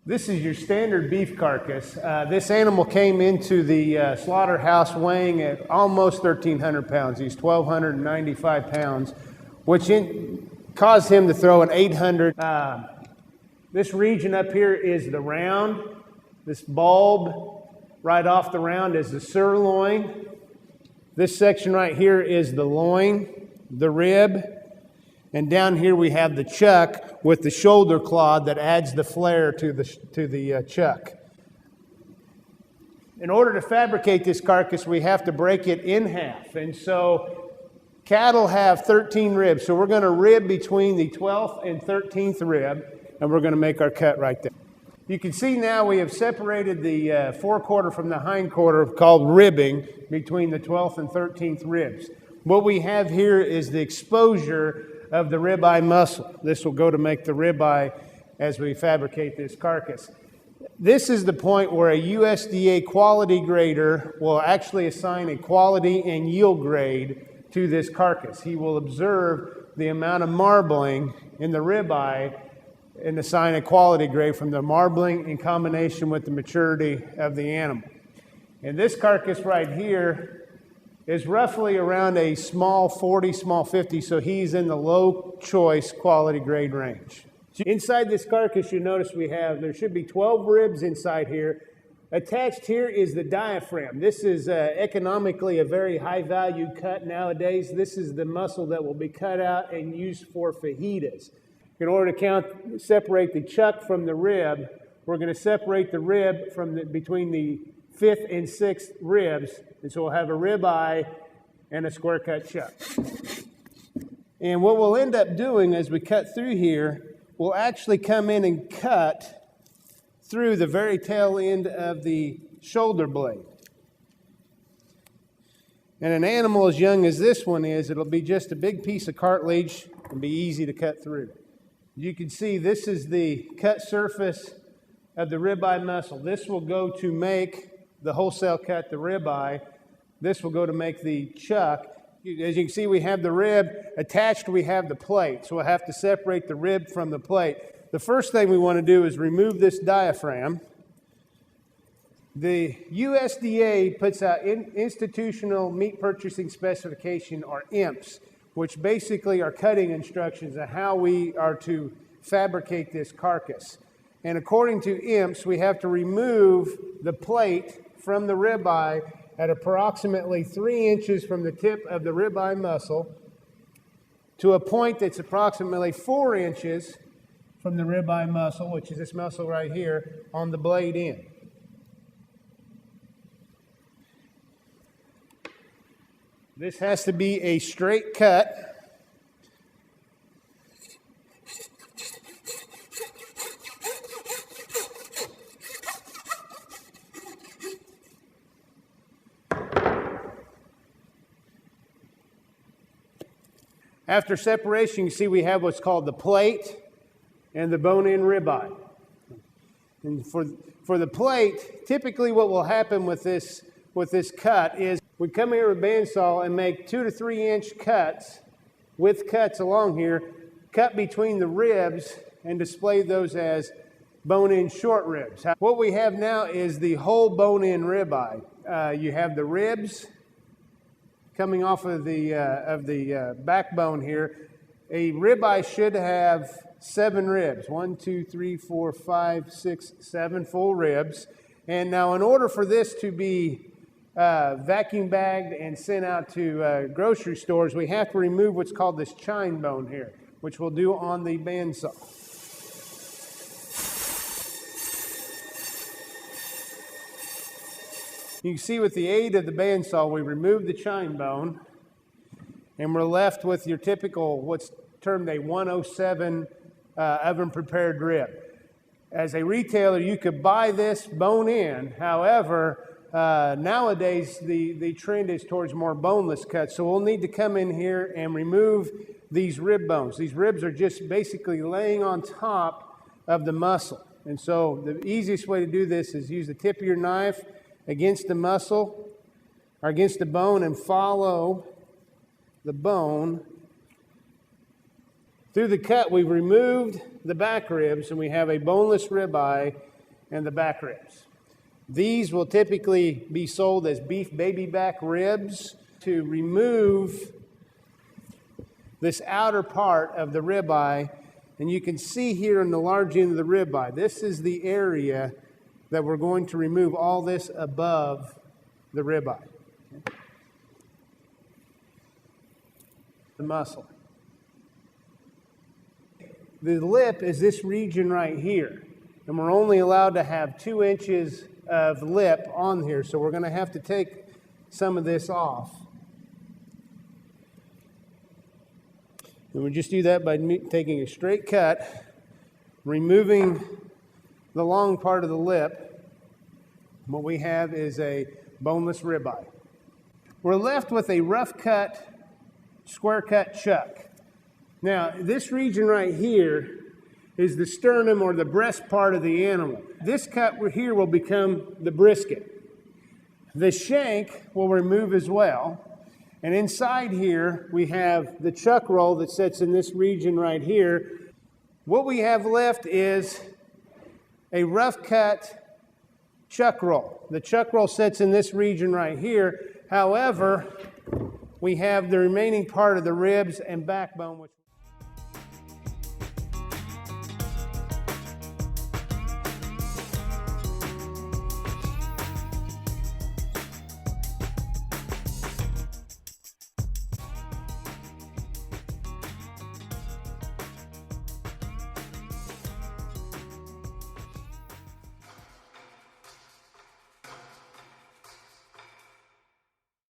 This is your standard beef carcass. This animal came into the slaughterhouse weighing at almost 1,300 pounds. He's 1,295 pounds, which caused him to throw an 800. This region up here is the round. This bulb right off the round is the sirloin. This section right here is the loin, the rib. And down here we have the chuck with the shoulder clod that adds the flair to the chuck. In order to fabricate this carcass, we have to break it in half. And so cattle have 13 ribs. So we're going to rib between the 12th and 13th rib, and we're going to make our cut right there. You can see now we have separated the forequarter from the hindquarter, called ribbing, between the 12th and 13th ribs. What we have here is the exposure of the ribeye muscle. This will go to make the ribeye as we fabricate this carcass. This is the point where a USDA quality grader will actually assign a quality and yield grade to this carcass. He will observe the amount of marbling in the ribeye and assign a quality grade from the marbling in combination with the maturity of the animal. And this carcass right here is roughly around a small 40, small 50, so he's in the low choice quality grade range. Inside this carcass, you notice there should be 12 ribs inside here. Attached here is the diaphragm. This is economically a very high value cut nowadays. This is the muscle that will be cut out and used for fajitas. In order to separate the chuck from the rib, we're going to separate the rib from between the 5th and 6th ribs, and so we'll have a ribeye and a square cut chuck. And what we'll end up doing as we cut through here, we'll actually come in and cut through the very tail end of the shoulder blade. And an animal as young as this one is, it'll be just a big piece of cartilage and be easy to cut through. You can see this is the cut surface of the ribeye muscle. This will go to make the wholesale cut, the ribeye. This will go to make the chuck. As you can see, we have the rib. Attached, we have the plate. So we'll have to separate the rib from the plate. The first thing we want to do is remove this diaphragm. The USDA puts out Institutional Meat Purchasing Specification, or IMPS, which basically are cutting instructions on how we are to fabricate this carcass. And according to IMPS, we have to remove the plate from the ribeye at approximately 3 inches from the tip of the ribeye muscle to a point that's approximately 4 inches from the ribeye muscle, which is this muscle right here, on the blade end. This has to be a straight cut. After separation, you see we have what's called the plate and the bone-in ribeye. And for the plate, typically what will happen with this cut is we come here with a bandsaw and make 2 to 3 inch cuts, with cuts along here, cut between the ribs and display those as bone-in short ribs. What we have now is the whole bone-in ribeye. You have the ribs coming off of the backbone here. A ribeye should have 7 ribs. 1, 2, 3, 4, 5, 6, 7 full ribs. And now in order for this to be vacuum bagged and sent out to grocery stores, we have to remove what's called this chine bone here, which we'll do on the bandsaw. You can see with the aid of the bandsaw, we remove the chine bone, and we're left with your typical, what's termed a 107 oven-prepared rib. As a retailer, you could buy this bone-in. However, nowadays, the trend is towards more boneless cuts, so we'll need to come in here and remove these rib bones. These ribs are just basically laying on top of the muscle. And so the easiest way to do this is use the tip of your knife against the muscle or against the bone and follow the bone. Through the cut, we've removed the back ribs and we have a boneless ribeye and the back ribs. These will typically be sold as beef baby back ribs. To remove this outer part of the ribeye, and you can see here in the large end of the ribeye, this is the area that we're going to remove all this above the ribeye. The muscle. The lip is this region right here, and we're only allowed to have 2 inches of lip on here, so we're going to have to take some of this off. And we just do that by taking a straight cut, removing the long part of the lip. What we have is a boneless ribeye. We're left with a rough cut, square cut chuck. Now, this region right here is the sternum or the breast part of the animal. This cut here will become the brisket. The shank will remove as well. And inside here, we have the chuck roll that sits in this region right here. What we have left is a rough cut chuck roll. The chuck roll sits in this region right here. However, we have the remaining part of the ribs and backbone, which